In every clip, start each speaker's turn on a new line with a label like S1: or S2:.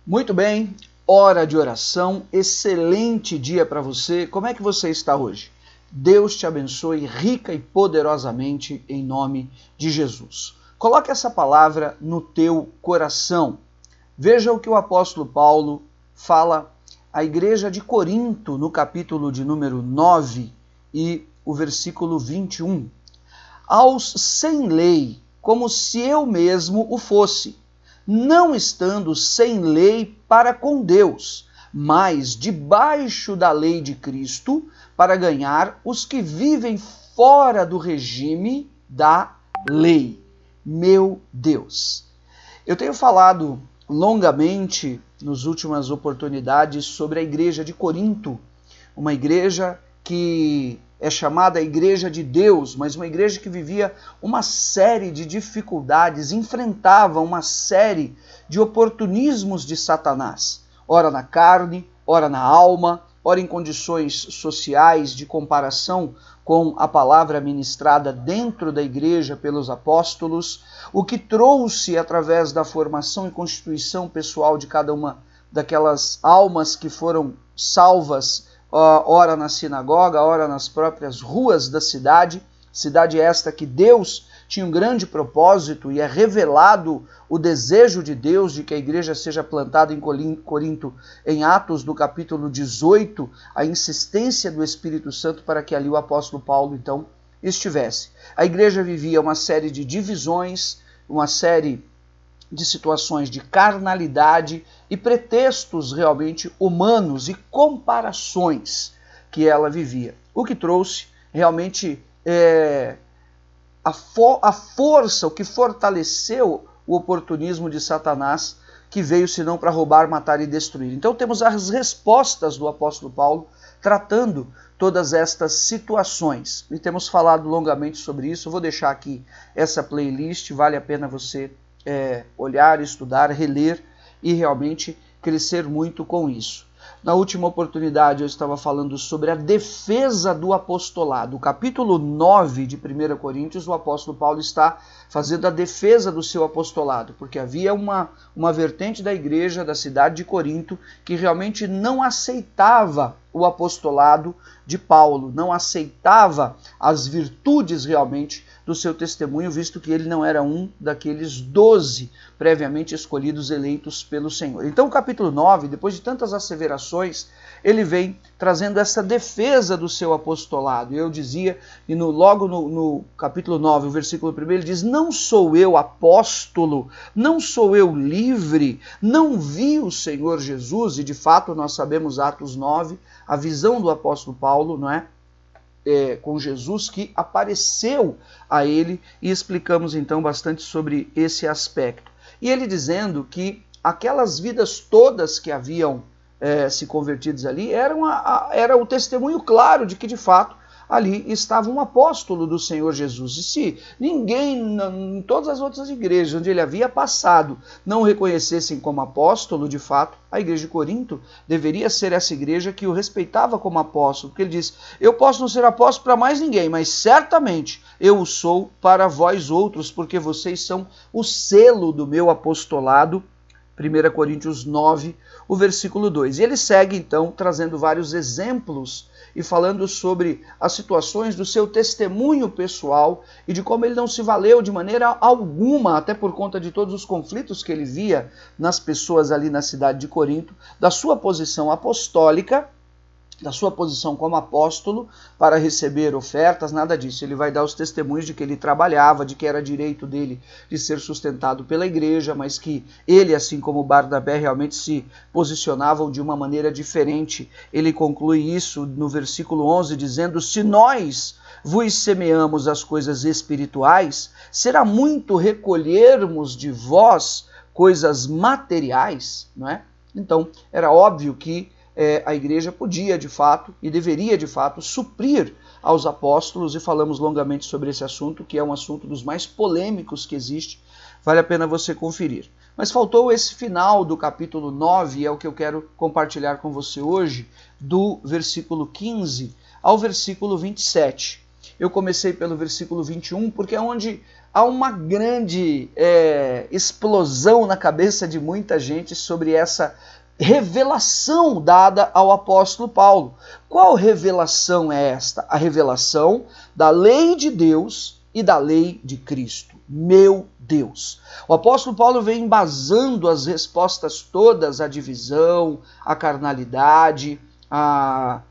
S1: Muito bem, hora de oração, excelente dia para você. Como é que você está hoje? Deus te abençoe rica e poderosamente em nome de Jesus. Coloque essa palavra no teu coração. Veja o que o apóstolo Paulo fala à igreja de Corinto, no capítulo de número 9 e o versículo 21. Aos sem lei, como se eu mesmo o fosse, não estando sem lei para com Deus, mas debaixo da lei de Cristo, para ganhar os que vivem fora do regime da lei. Meu Deus! Eu tenho falado longamente nas últimas oportunidades sobre a igreja de Corinto, uma igreja que é chamada a Igreja de Deus, mas uma igreja que vivia uma série de dificuldades, enfrentava uma série de oportunismos de Satanás, ora na carne, ora na alma, ora em condições sociais de comparação com a palavra ministrada dentro da igreja pelos apóstolos, o que trouxe através da formação e constituição pessoal de cada uma daquelas almas que foram salvas, ora na sinagoga, ora nas próprias ruas da cidade, cidade esta que Deus tinha um grande propósito e é revelado o desejo de Deus de que a igreja seja plantada em Corinto em Atos do capítulo 18, a insistência do Espírito Santo para que ali o apóstolo Paulo então estivesse. A igreja vivia uma série de divisões, uma série de situações de carnalidade e pretextos realmente humanos e comparações que ela vivia. O que trouxe realmente a força, o que fortaleceu o oportunismo de Satanás, que veio senão para roubar, matar e destruir. Então temos as respostas do apóstolo Paulo tratando todas estas situações. E temos falado longamente sobre isso. Eu vou deixar aqui essa playlist, vale a pena você olhar, estudar, reler e realmente crescer muito com isso. Na última oportunidade eu estava falando sobre a defesa do apostolado. O capítulo 9 de 1 Coríntios, o apóstolo Paulo está fazendo a defesa do seu apostolado, porque havia uma vertente da igreja da cidade de Corinto que realmente não aceitava o apostolado de Paulo, não aceitava as virtudes realmente do seu testemunho, visto que ele não era um daqueles 12 previamente escolhidos, eleitos pelo Senhor. Então o capítulo 9, depois de tantas asseverações, ele vem trazendo essa defesa do seu apostolado. Eu dizia, e logo no capítulo 9, o versículo 1, ele diz: não sou eu apóstolo, não sou eu livre, não vi o Senhor Jesus, e de fato nós sabemos, Atos 9, a visão do apóstolo Paulo, não é? Com Jesus que apareceu a ele, e explicamos então bastante sobre esse aspecto. E ele dizendo que aquelas vidas todas que haviam se convertidos ali era o testemunho claro de que de fato ali estava um apóstolo do Senhor Jesus. E se ninguém, em todas as outras igrejas onde ele havia passado, não o reconhecessem como apóstolo, de fato, a igreja de Corinto deveria ser essa igreja que o respeitava como apóstolo. Porque ele diz: eu posso não ser apóstolo para mais ninguém, mas certamente eu o sou para vós outros, porque vocês são o selo do meu apostolado. 1 Coríntios 9, o versículo 2. E ele segue então trazendo vários exemplos e falando sobre as situações do seu testemunho pessoal e de como ele não se valeu de maneira alguma, até por conta de todos os conflitos que ele via nas pessoas ali na cidade de Corinto, da sua posição apostólica, da sua posição como apóstolo para receber ofertas, nada disso. Ele vai dar os testemunhos de que ele trabalhava, de que era direito dele de ser sustentado pela igreja, mas que ele, assim como Barnabé, realmente se posicionavam de uma maneira diferente. Ele conclui isso no versículo 11, dizendo: se nós vos semeamos as coisas espirituais, será muito recolhermos de vós coisas materiais, não é? Então, era óbvio que a igreja podia de fato e deveria de fato suprir aos apóstolos, e falamos longamente sobre esse assunto, que é um assunto dos mais polêmicos que existe, vale a pena você conferir. Mas faltou esse final do capítulo 9, é o que eu quero compartilhar com você hoje, do versículo 15 ao versículo 27. Eu comecei pelo versículo 21, porque é onde há uma grande explosão na cabeça de muita gente sobre essa revelação dada ao apóstolo Paulo. Qual revelação é esta? A revelação da lei de Deus e da lei de Cristo. Meu Deus! O apóstolo Paulo vem embasando as respostas todas à divisão, à carnalidade, à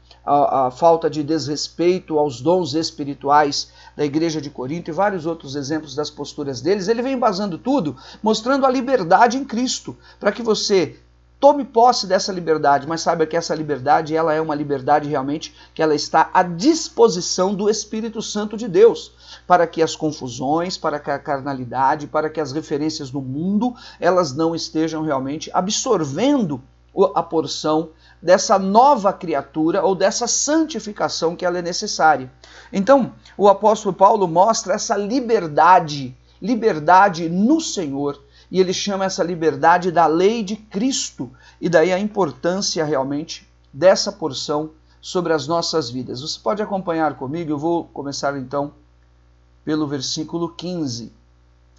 S1: falta de desrespeito aos dons espirituais da igreja de Corinto e vários outros exemplos das posturas deles. Ele vem embasando tudo, mostrando a liberdade em Cristo, para que você tome posse dessa liberdade, mas saiba que essa liberdade, ela é uma liberdade realmente que ela está à disposição do Espírito Santo de Deus, para que as confusões, para que a carnalidade, para que as referências do mundo, elas não estejam realmente absorvendo a porção dessa nova criatura ou dessa santificação que ela é necessária. Então, o apóstolo Paulo mostra essa liberdade no Senhor, e ele chama essa liberdade da lei de Cristo, e daí a importância realmente dessa porção sobre as nossas vidas. Você pode acompanhar comigo, eu vou começar então pelo versículo 15.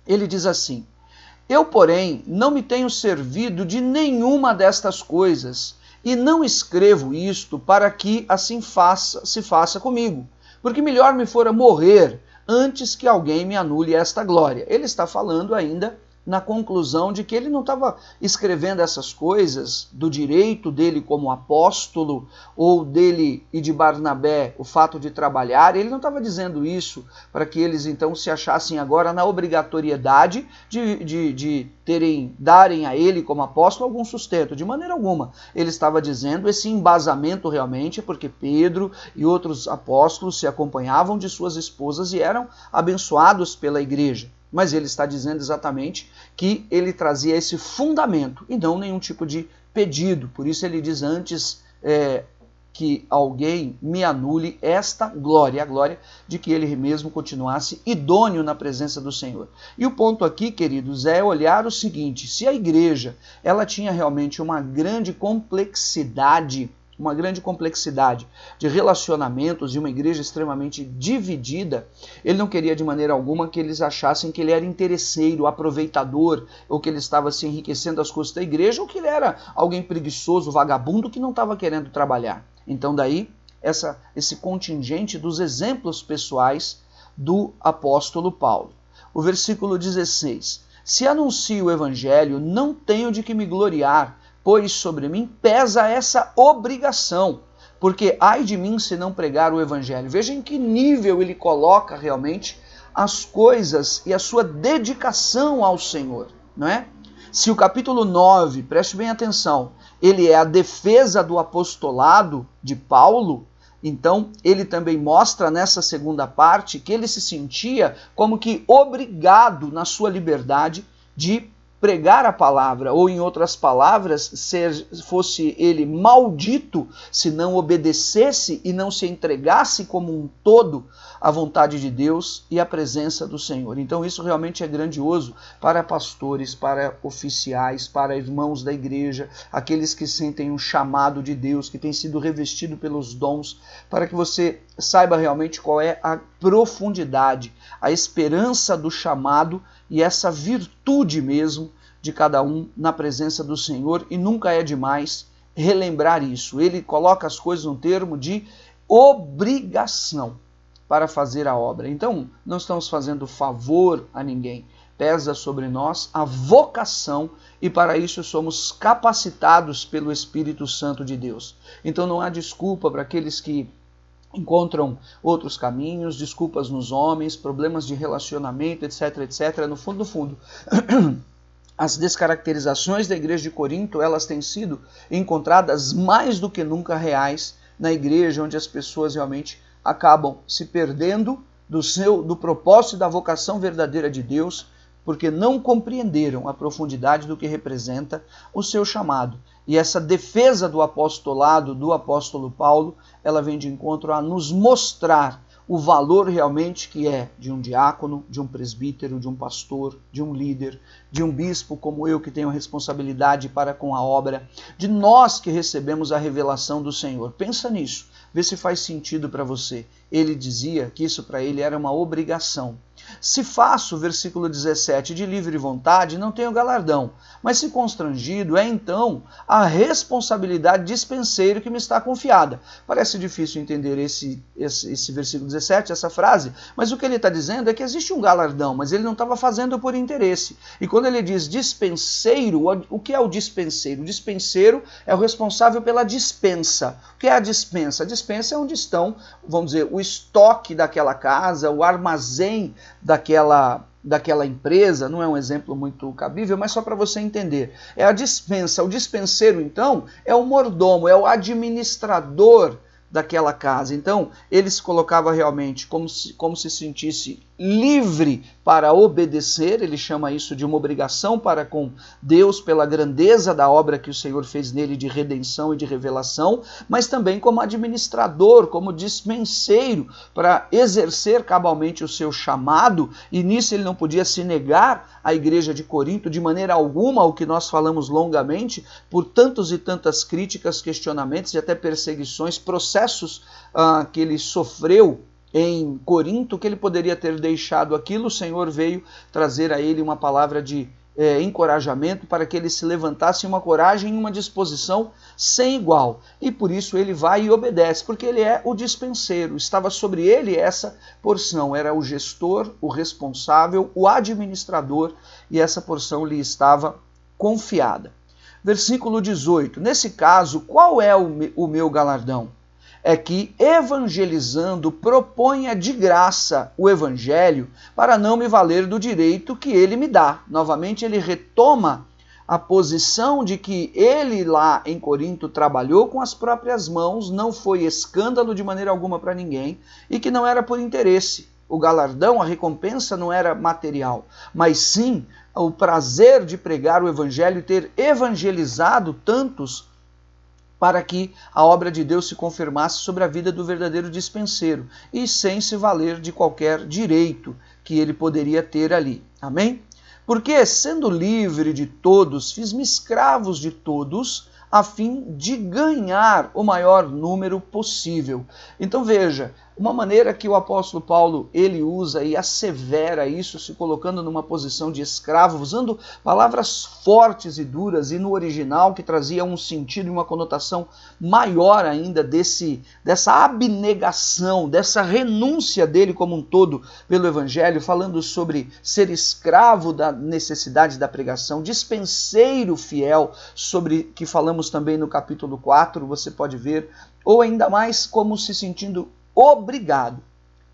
S1: Ele diz assim: eu, porém, não me tenho servido de nenhuma destas coisas, e não escrevo isto para que assim se faça comigo, porque melhor me fora morrer antes que alguém me anule esta glória. Ele está falando ainda na conclusão de que ele não estava escrevendo essas coisas do direito dele como apóstolo, ou dele e de Barnabé, o fato de trabalhar. Ele não estava dizendo isso para que eles então se achassem agora na obrigatoriedade de darem a ele como apóstolo algum sustento, de maneira alguma. Ele estava dizendo esse embasamento realmente porque Pedro e outros apóstolos se acompanhavam de suas esposas e eram abençoados pela igreja. Mas ele está dizendo exatamente que ele trazia esse fundamento e não nenhum tipo de pedido. Por isso ele diz antes que alguém me anule esta glória, a glória de que ele mesmo continuasse idôneo na presença do Senhor. E o ponto aqui, queridos, é olhar o seguinte: se a igreja ela tinha realmente uma grande complexidade de relacionamentos e uma igreja extremamente dividida, ele não queria de maneira alguma que eles achassem que ele era interesseiro, aproveitador, ou que ele estava se enriquecendo às custas da igreja, ou que ele era alguém preguiçoso, vagabundo, que não estava querendo trabalhar. Então daí esse contingente dos exemplos pessoais do apóstolo Paulo. O versículo 16: se anuncio o evangelho, não tenho de que me gloriar, pois sobre mim pesa essa obrigação, porque ai de mim se não pregar o evangelho. Veja em que nível ele coloca realmente as coisas e a sua dedicação ao Senhor, não é? Se o capítulo 9, preste bem atenção, ele é a defesa do apostolado de Paulo, então ele também mostra nessa segunda parte que ele se sentia como que obrigado na sua liberdade de pregar a palavra, ou em outras palavras, fosse ele maldito se não obedecesse e não se entregasse como um todo à vontade de Deus e à presença do Senhor. Então isso realmente é grandioso para pastores, para oficiais, para irmãos da igreja, aqueles que sentem um chamado de Deus, que têm sido revestidos pelos dons, para que você saiba realmente qual é a profundidade, a esperança do chamado e essa virtude mesmo de cada um na presença do Senhor, e nunca é demais relembrar isso. Ele coloca as coisas no termo de obrigação para fazer a obra. Então, não estamos fazendo favor a ninguém. Pesa sobre nós a vocação e para isso somos capacitados pelo Espírito Santo de Deus. Então não há desculpa para aqueles que encontram outros caminhos, desculpas nos homens, problemas de relacionamento, etc, etc. No fundo, as descaracterizações da igreja de Corinto, elas têm sido encontradas mais do que nunca reais na igreja, onde as pessoas realmente acabam se perdendo do propósito e da vocação verdadeira de Deus, porque não compreenderam a profundidade do que representa o seu chamado. E essa defesa do apostolado do apóstolo Paulo, ela vem de encontro a nos mostrar o valor realmente que é de um diácono, de um presbítero, de um pastor, de um líder, de um bispo como eu que tenho a responsabilidade para com a obra, de nós que recebemos a revelação do Senhor. Pensa nisso, vê se faz sentido para você. Ele dizia que isso para ele era uma obrigação. Se faço, versículo 17, de livre vontade, não tenho galardão, mas se constrangido, é então a responsabilidade de dispenseiro que me está confiada. Parece difícil entender esse versículo 17, essa frase, mas o que ele está dizendo é que existe um galardão, mas ele não estava fazendo por interesse. E quando ele diz dispenseiro, o que é o dispenseiro? O dispenseiro é o responsável pela dispensa. O que é a dispensa? A dispensa é onde estão, vamos dizer, o estoque daquela casa, o armazém daquela empresa. Não é um exemplo muito cabível, mas só para você entender. É a dispensa. O dispenseiro, então, é o mordomo, é o administrador daquela casa. Então, ele se colocava realmente como se sentisse livre para obedecer, ele chama isso de uma obrigação para com Deus pela grandeza da obra que o Senhor fez nele de redenção e de revelação, mas também como administrador, como dispenseiro para exercer cabalmente o seu chamado, e nisso ele não podia se negar à igreja de Corinto de maneira alguma, o que nós falamos longamente, por tantos e tantas críticas, questionamentos e até perseguições, processos que ele sofreu em Corinto, que ele poderia ter deixado aquilo. O Senhor veio trazer a ele uma palavra de encorajamento para que ele se levantasse em uma coragem e uma disposição sem igual. E por isso ele vai e obedece, porque ele é o dispenseiro. Estava sobre ele essa porção, era o gestor, o responsável, o administrador, e essa porção lhe estava confiada. Versículo 18. Nesse caso, qual é o meu galardão? É que, evangelizando, proponha de graça o evangelho para não me valer do direito que ele me dá. Novamente, ele retoma a posição de que ele lá em Corinto trabalhou com as próprias mãos, não foi escândalo de maneira alguma para ninguém e que não era por interesse. O galardão, a recompensa não era material, mas sim o prazer de pregar o evangelho e ter evangelizado tantos para que a obra de Deus se confirmasse sobre a vida do verdadeiro dispenseiro, e sem se valer de qualquer direito que ele poderia ter ali. Amém? Porque, sendo livre de todos, fiz-me escravos de todos, a fim de ganhar o maior número possível. Então veja, uma maneira que o apóstolo Paulo ele usa e assevera isso, se colocando numa posição de escravo, usando palavras fortes e duras, e no original que trazia um sentido e uma conotação maior ainda dessa abnegação, dessa renúncia dele como um todo pelo evangelho, falando sobre ser escravo da necessidade da pregação, dispenseiro fiel, sobre que falamos também no capítulo 4, você pode ver, ou ainda mais como se sentindo obrigado.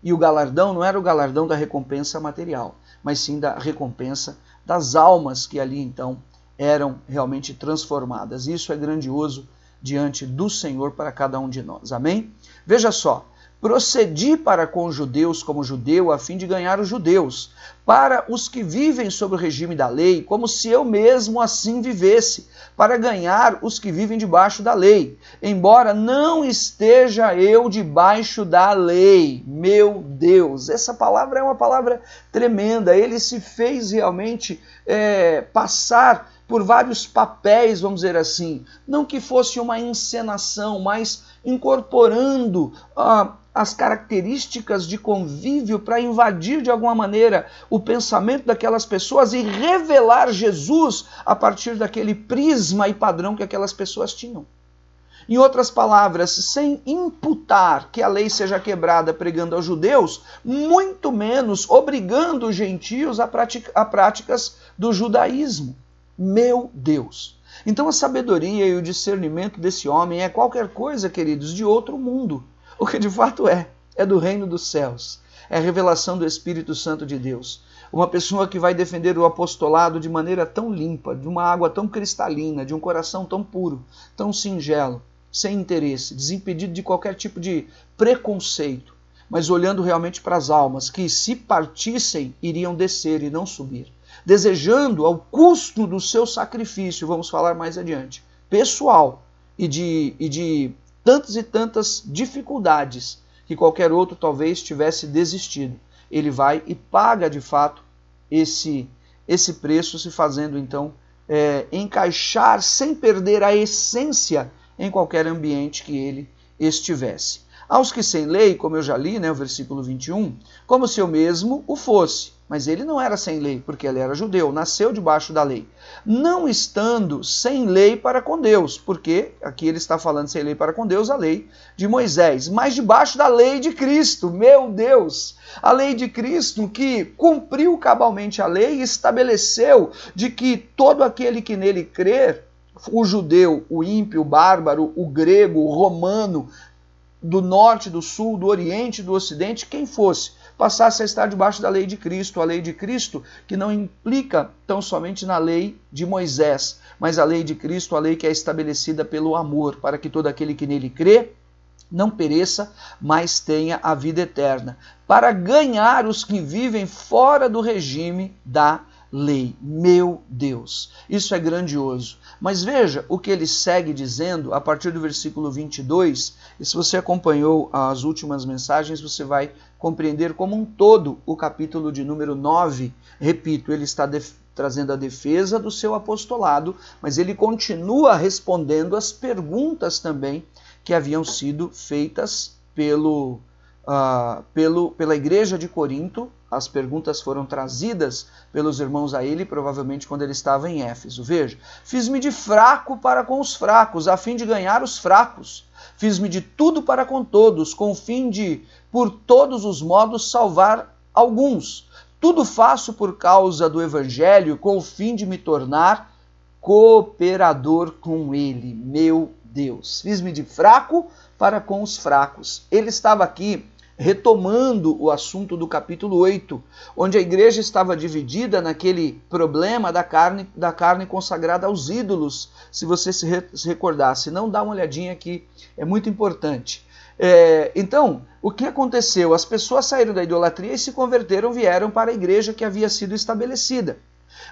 S1: E o galardão não era o galardão da recompensa material, mas sim da recompensa das almas que ali então eram realmente transformadas. Isso é grandioso diante do Senhor para cada um de nós. Amém? Veja só. Procedi para com os judeus como judeu, a fim de ganhar os judeus. Para os que vivem sob o regime da lei, como se eu mesmo assim vivesse, para ganhar os que vivem debaixo da lei. Embora não esteja eu debaixo da lei. Meu Deus, essa palavra é uma palavra tremenda. Ele se fez realmente passar por vários papéis, vamos dizer assim. Não que fosse uma encenação, mas incorporando as características de convívio para invadir de alguma maneira o pensamento daquelas pessoas e revelar Jesus a partir daquele prisma e padrão que aquelas pessoas tinham. Em outras palavras, sem imputar que a lei seja quebrada pregando aos judeus, muito menos obrigando os gentios a práticas do judaísmo. Meu Deus! Então a sabedoria e o discernimento desse homem é qualquer coisa, queridos, de outro mundo. O que de fato é do reino dos céus. É a revelação do Espírito Santo de Deus. Uma pessoa que vai defender o apostolado de maneira tão limpa, de uma água tão cristalina, de um coração tão puro, tão singelo, sem interesse, desimpedido de qualquer tipo de preconceito, mas olhando realmente para as almas, que se partissem, iriam descer e não subir. Desejando ao custo do seu sacrifício, vamos falar mais adiante, pessoal, e de tantas e tantas dificuldades que qualquer outro talvez tivesse desistido. Ele vai e paga de fato esse preço, se fazendo então encaixar sem perder a essência em qualquer ambiente que ele estivesse. Aos que sem lei, como eu já li, né, o versículo 21, como se eu mesmo o fosse. Mas ele não era sem lei, porque ele era judeu, nasceu debaixo da lei. Não estando sem lei para com Deus, porque aqui ele está falando sem lei para com Deus, a lei de Moisés, mas debaixo da lei de Cristo, meu Deus! A lei de Cristo que cumpriu cabalmente a lei e estabeleceu de que todo aquele que nele crer, o judeu, o ímpio, o bárbaro, o grego, o romano, do norte, do sul, do oriente, do ocidente, quem fosse, passasse a estar debaixo da lei de Cristo. A lei de Cristo que não implica tão somente na lei de Moisés, mas a lei de Cristo, a lei que é estabelecida pelo amor, para que todo aquele que nele crê não pereça, mas tenha a vida eterna, para ganhar os que vivem fora do regime da lei. Meu Deus, isso é grandioso. Mas veja o que ele segue dizendo a partir do versículo 22, e se você acompanhou as últimas mensagens, você vai compreender como um todo o capítulo de número 9. Repito, ele está trazendo a defesa do seu apostolado, mas ele continua respondendo as perguntas também que haviam sido feitas pela igreja de Corinto. As perguntas foram trazidas pelos irmãos a ele, provavelmente quando ele estava em Éfeso. Veja, fiz-me de fraco para com os fracos, a fim de ganhar os fracos. Fiz-me de tudo para com todos, com o fim de, por todos os modos, salvar alguns. Tudo faço por causa do Evangelho, com o fim de me tornar cooperador com ele. Meu Deus, fiz-me de fraco para com os fracos. Ele estava aqui retomando o assunto do capítulo 8, onde a igreja estava dividida naquele problema da carne consagrada aos ídolos. Se você se recordar, se não, dá uma olhadinha aqui, é muito importante. Então, o que aconteceu? As pessoas saíram da idolatria e se converteram, vieram para a igreja que havia sido estabelecida.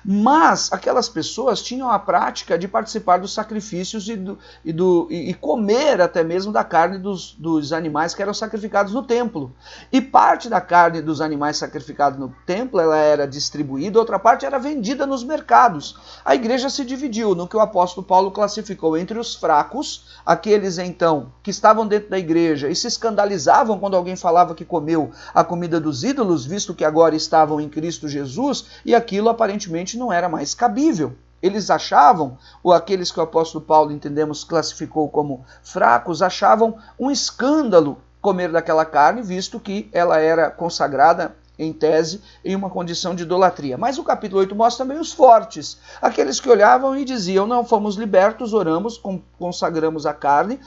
S1: Mas aquelas pessoas tinham a prática de participar dos sacrifícios e comer até mesmo da carne dos animais que eram sacrificados no templo. E parte da carne dos animais sacrificados no templo ela era distribuída, outra parte era vendida nos mercados. A igreja se dividiu no que o apóstolo Paulo classificou entre os fracos, aqueles então que estavam dentro da igreja e se escandalizavam quando alguém falava que comeu a comida dos ídolos, visto que agora estavam em Cristo Jesus, e aquilo aparentemente não era mais cabível. Eles achavam, ou aqueles que o apóstolo Paulo, entendemos, classificou como fracos, achavam um escândalo comer daquela carne, visto que ela era consagrada, em tese, em uma condição de idolatria. Mas o capítulo 8 mostra também os fortes, aqueles que olhavam e diziam, não, fomos libertos, oramos, consagramos a carne,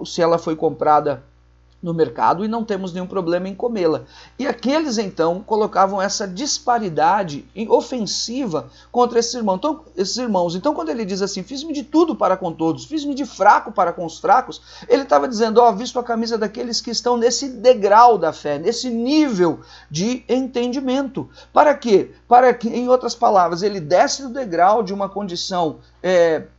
S1: se ela foi comprada no mercado e não temos nenhum problema em comê-la. E aqueles então colocavam essa disparidade ofensiva contra esses irmãos. Então quando ele diz assim, fiz-me de tudo para com todos, fiz-me de fraco para com os fracos, ele estava dizendo, visto a camisa daqueles que estão nesse degrau da fé, nesse nível de entendimento. Para quê? Para que, em outras palavras, ele desce do degrau de uma condição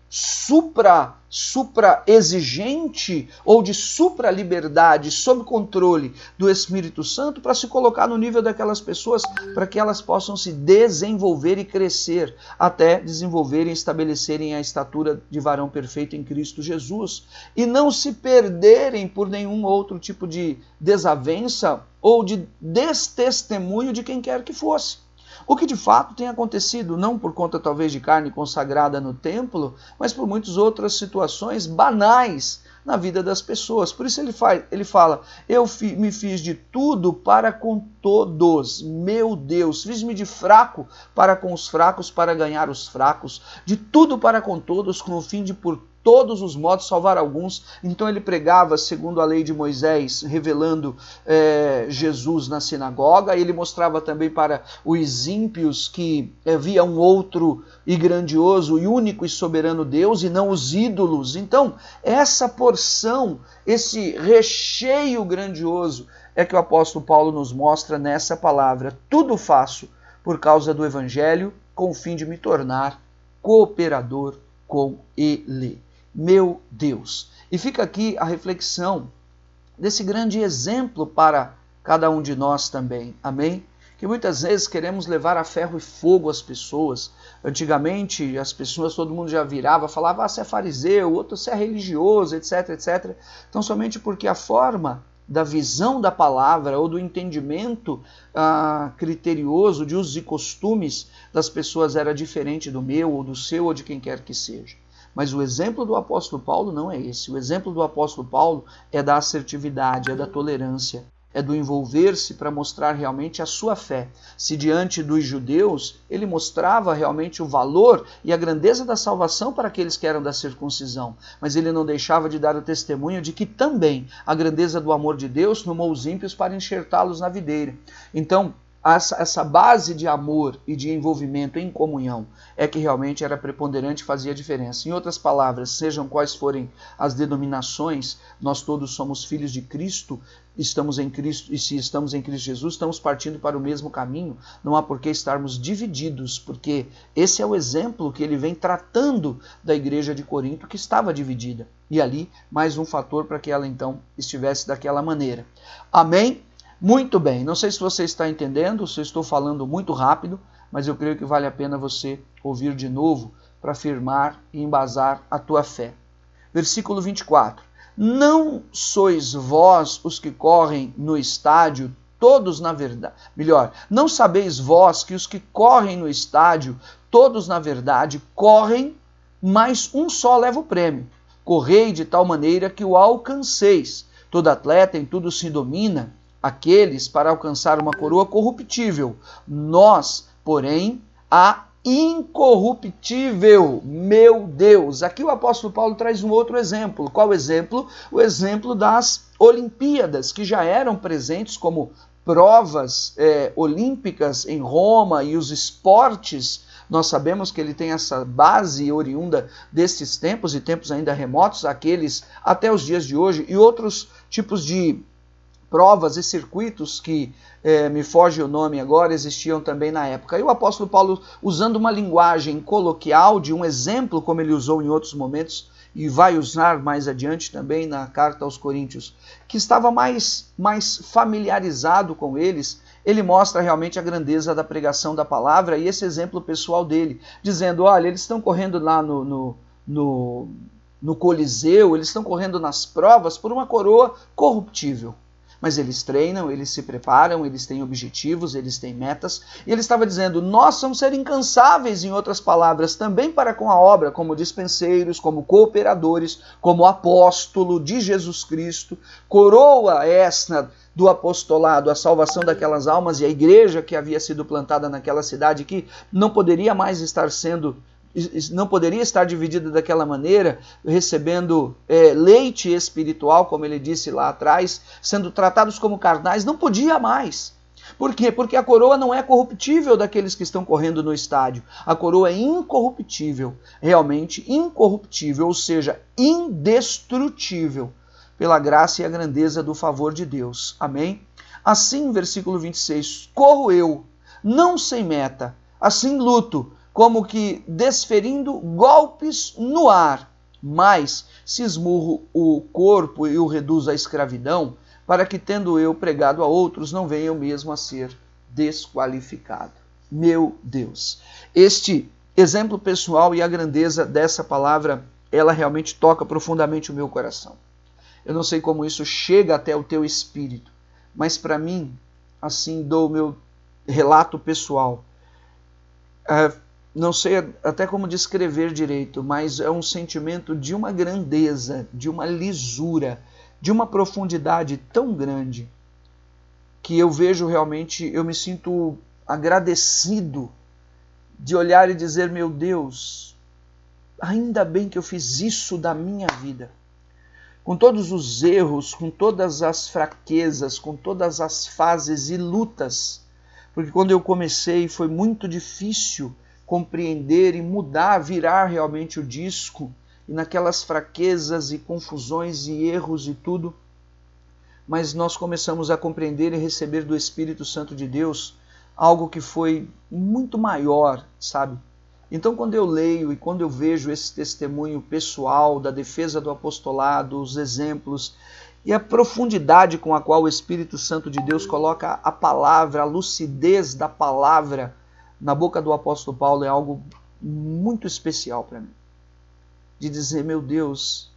S1: supra exigente ou de supra liberdade sob controle do Espírito Santo para se colocar no nível daquelas pessoas, para que elas possam se desenvolver e crescer até desenvolverem e estabelecerem a estatura de varão perfeito em Cristo Jesus e não se perderem por nenhum outro tipo de desavença ou de destestemunho de quem quer que fosse. O que de fato tem acontecido, não por conta talvez de carne consagrada no templo, mas por muitas outras situações banais na vida das pessoas. Por isso ele fala, eu me fiz de tudo para com todos, meu Deus, fiz-me de fraco para com os fracos, para ganhar os fracos, de tudo para com todos, com o fim de por todos os modos salvar alguns. Então ele pregava segundo a lei de Moisés, revelando Jesus na sinagoga. Ele mostrava também para os ímpios que havia um outro e grandioso e único e soberano Deus e não os ídolos. Então essa porção, esse recheio grandioso é que o apóstolo Paulo nos mostra nessa palavra. Tudo faço por causa do Evangelho, com o fim de me tornar cooperador com ele. Meu Deus! E fica aqui a reflexão desse grande exemplo para cada um de nós também, amém? Que muitas vezes queremos levar a ferro e fogo as pessoas. Antigamente as pessoas, todo mundo já virava, falava, você é fariseu, outro você é religioso, etc, etc. Então somente porque a forma da visão da palavra ou do entendimento criterioso de usos e costumes das pessoas era diferente do meu ou do seu ou de quem quer que seja. Mas o exemplo do apóstolo Paulo não é esse. O exemplo do apóstolo Paulo é da assertividade, é da tolerância, é do envolver-se para mostrar realmente a sua fé. Se diante dos judeus, ele mostrava realmente o valor e a grandeza da salvação para aqueles que eram da circuncisão, mas ele não deixava de dar o testemunho de que também a grandeza do amor de Deus tomou os ímpios para enxertá-los na videira. Então, essa base de amor e de envolvimento em comunhão é que realmente era preponderante e fazia diferença. Em outras palavras, sejam quais forem as denominações, nós todos somos filhos de Cristo, estamos em Cristo, e se estamos em Cristo Jesus, estamos partindo para o mesmo caminho. Não há por que estarmos divididos, porque esse é o exemplo que ele vem tratando da igreja de Corinto, que estava dividida. E ali, mais um fator para que ela então estivesse daquela maneira. Amém? Muito bem, não sei se você está entendendo, se eu estou falando muito rápido, mas eu creio que vale a pena você ouvir de novo para afirmar e embasar a tua fé. Versículo 24. Não sois vós os que correm no estádio, todos na verdade. Melhor, não sabeis vós que os que correm no estádio, todos na verdade, correm, mas um só leva o prêmio. Correi de tal maneira que o alcanceis. Todo atleta em tudo se domina, aqueles para alcançar uma coroa corruptível. Nós, porém, a incorruptível. Meu Deus! Aqui o apóstolo Paulo traz um outro exemplo. Qual exemplo? O exemplo das Olimpíadas, que já eram presentes como provas olímpicas em Roma, e os esportes. Nós sabemos que ele tem essa base oriunda destes tempos, e tempos ainda remotos, aqueles até os dias de hoje, e outros tipos de provas e circuitos que, me foge o nome agora, existiam também na época. E o apóstolo Paulo, usando uma linguagem coloquial, de um exemplo, como ele usou em outros momentos, e vai usar mais adiante também na carta aos Coríntios, que estava mais familiarizado com eles, ele mostra realmente a grandeza da pregação da palavra e esse exemplo pessoal dele, dizendo, olha, eles estão correndo lá no Coliseu, eles estão correndo nas provas por uma coroa corruptível. Mas eles treinam, eles se preparam, eles têm objetivos, eles têm metas. E ele estava dizendo, nós vamos ser incansáveis, em outras palavras, também para com a obra, como dispenseiros, como cooperadores, como apóstolo de Jesus Cristo. Coroa esta do apostolado, a salvação daquelas almas e a igreja que havia sido plantada naquela cidade, que não poderia mais estar não poderia estar dividida daquela maneira, recebendo leite espiritual, como ele disse lá atrás, sendo tratados como carnais, não podia mais. Por quê? Porque a coroa não é corruptível daqueles que estão correndo no estádio. A coroa é incorruptível, realmente incorruptível, ou seja, indestrutível, pela graça e a grandeza do favor de Deus. Amém? Assim, versículo 26, corro eu, não sem meta, assim luto, como que desferindo golpes no ar, mas se esmurro o corpo e o reduzo à escravidão, para que, tendo eu pregado a outros, não venha eu mesmo a ser desqualificado. Meu Deus! Este exemplo pessoal e a grandeza dessa palavra, ela realmente toca profundamente o meu coração. Eu não sei como isso chega até o teu espírito, mas para mim, assim, dou o meu relato pessoal. Não sei até como descrever direito, mas é um sentimento de uma grandeza, de uma lisura, de uma profundidade tão grande, que eu vejo realmente, eu me sinto agradecido de olhar e dizer, meu Deus, ainda bem que eu fiz isso da minha vida. Com todos os erros, com todas as fraquezas, com todas as fases e lutas, porque quando eu comecei foi muito difícil compreender e mudar, virar realmente o disco, e naquelas fraquezas e confusões e erros e tudo, mas nós começamos a compreender e receber do Espírito Santo de Deus algo que foi muito maior, sabe? Então quando eu leio e quando eu vejo esse testemunho pessoal da defesa do apostolado, os exemplos e a profundidade com a qual o Espírito Santo de Deus coloca a palavra, a lucidez da palavra na boca do apóstolo Paulo, é algo muito especial para mim. De dizer, meu Deus,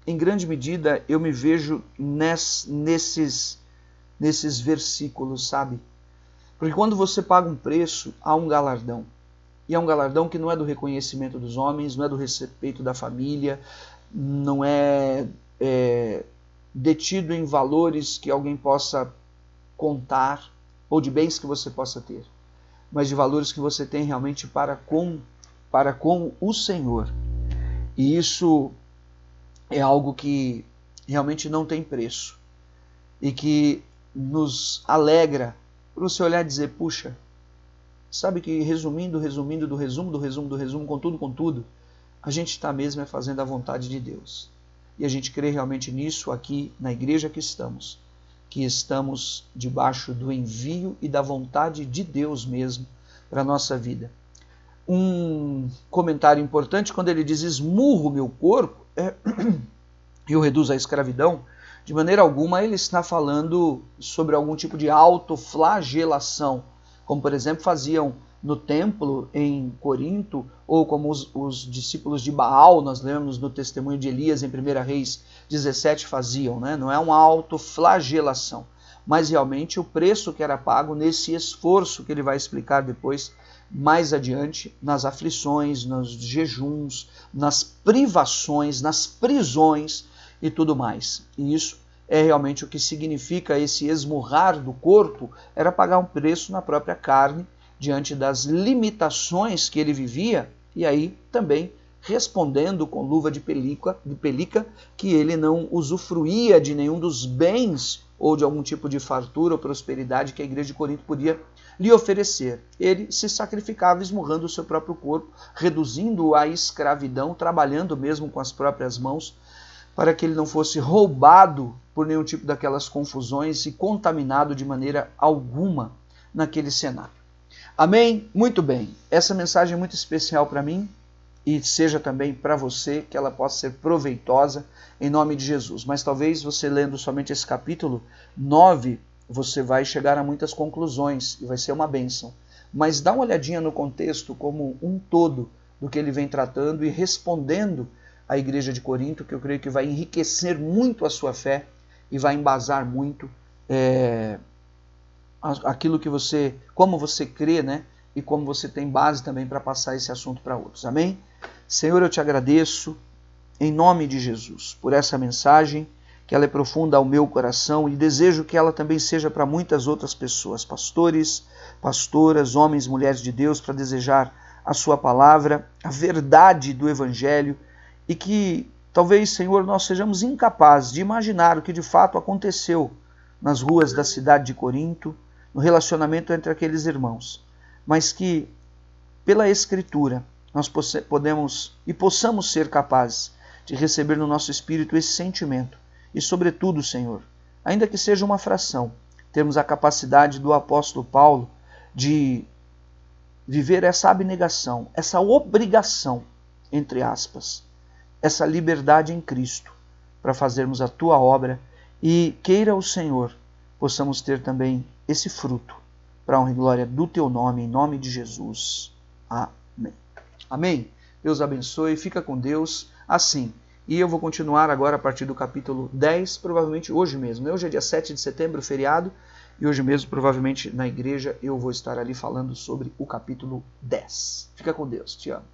S1: em grande medida, eu me vejo nesses versículos, sabe? Porque quando você paga um preço, há um galardão. E é um galardão que não é do reconhecimento dos homens, não é do respeito da família, não é detido em valores que alguém possa contar, ou de bens que você possa ter, mas de valores que você tem realmente para com o Senhor. E isso é algo que realmente não tem preço e que nos alegra por você olhar e dizer, puxa, sabe que resumindo, com tudo, a gente está mesmo fazendo a vontade de Deus. E a gente crê realmente nisso aqui na igreja que estamos debaixo do envio e da vontade de Deus mesmo para a nossa vida. Um comentário importante, quando ele diz esmurro meu corpo, e o reduz à escravidão, de maneira alguma ele está falando sobre algum tipo de autoflagelação, como por exemplo faziam no templo em Corinto, ou como os discípulos de Baal, nós lemos no testemunho de Elias em 1 Reis 17 faziam, né? Não é uma autoflagelação, mas realmente o preço que era pago nesse esforço que ele vai explicar depois, mais adiante, nas aflições, nos jejuns, nas privações, nas prisões e tudo mais. E isso é realmente o que significa esse esmurrar do corpo, era pagar um preço na própria carne, diante das limitações que ele vivia, e aí também respondendo com luva de pelica que ele não usufruía de nenhum dos bens ou de algum tipo de fartura ou prosperidade que a igreja de Corinto podia lhe oferecer. Ele se sacrificava esmurrando o seu próprio corpo, reduzindo-o à escravidão, trabalhando mesmo com as próprias mãos, para que ele não fosse roubado por nenhum tipo daquelas confusões e contaminado de maneira alguma naquele cenário. Amém? Muito bem. Essa mensagem é muito especial para mim e seja também para você, que ela possa ser proveitosa em nome de Jesus. Mas talvez você lendo somente esse capítulo 9, você vai chegar a muitas conclusões e vai ser uma bênção. Mas dá uma olhadinha no contexto como um todo do que ele vem tratando e respondendo à igreja de Corinto, que eu creio que vai enriquecer muito a sua fé e vai embasar muito aquilo que como você crê, né? E como você tem base também para passar esse assunto para outros. Amém? Senhor, eu te agradeço em nome de Jesus por essa mensagem, que ela é profunda ao meu coração e desejo que ela também seja para muitas outras pessoas, pastores, pastoras, homens, mulheres de Deus, para desejar a sua palavra, a verdade do evangelho e que talvez, Senhor, nós sejamos incapazes de imaginar o que de fato aconteceu nas ruas da cidade de Corinto, no relacionamento entre aqueles irmãos, mas que pela Escritura nós possamos ser capazes de receber no nosso espírito esse sentimento e, sobretudo, Senhor, ainda que seja uma fração, termos a capacidade do apóstolo Paulo de viver essa abnegação, essa obrigação, entre aspas, essa liberdade em Cristo, para fazermos a tua obra e queira o Senhor, possamos ter também esse fruto, para a honra e glória do teu nome, em nome de Jesus. Amém. Amém? Deus abençoe, fica com Deus, assim. E eu vou continuar agora a partir do capítulo 10, provavelmente hoje mesmo. Hoje é dia 7 de setembro, feriado, e hoje mesmo, provavelmente, na igreja, eu vou estar ali falando sobre o capítulo 10. Fica com Deus, te amo.